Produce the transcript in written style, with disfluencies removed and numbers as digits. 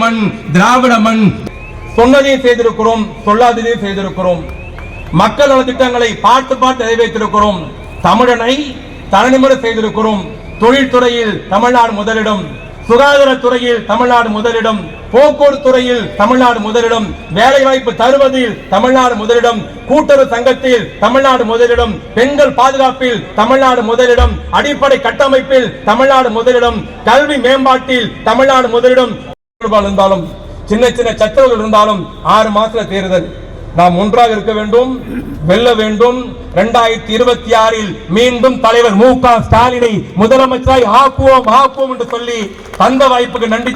மண் திராவிட மண். சொன்னதையும் செய்திருக்கிறோம், சொல்லாததையும் செய்திருக்கிறோம். மக்கள் நல திட்டங்களை பார்த்து நிறைவேற்றிருக்கிறோம். தமிழனை தலைநிமிர செய்திருக்கிறோம். தொழில்துறையில் தமிழ்நாடு முதலிடம், சுகாதாரத்துறையில் தமிழ்நாடு முதலிடம், போக்குவரத்து துறையில் தமிழ்நாடு முதலிடம், வேலை வாய்ப்பு தருவதில் தமிழ்நாடு முதலிடம், கூட்டுறவு சங்கத்தில் தமிழ்நாடு முதலிடம், பெண்கள் பாதுகாப்பில் தமிழ்நாடு முதலிடம், அடிப்படை கட்டமைப்பில் தமிழ்நாடு முதலிடம், கல்வி மேம்பாட்டில் தமிழ்நாடு முதலிடம். இருந்தாலும் சின்ன சின்ன சச்சரவுகள் இருந்தாலும் 6 மாசத்துல தேர்தல். நாம் ஒன்றாக இருக்க வேண்டும், வெல்ல வேண்டும். 2026 மீண்டும் தலைவர் மு.க. ஸ்டாலினை முதலமைச்சராய் ஆக்குவோம் என்று சொல்லி தந்த வாய்ப்புக்கு நன்றி.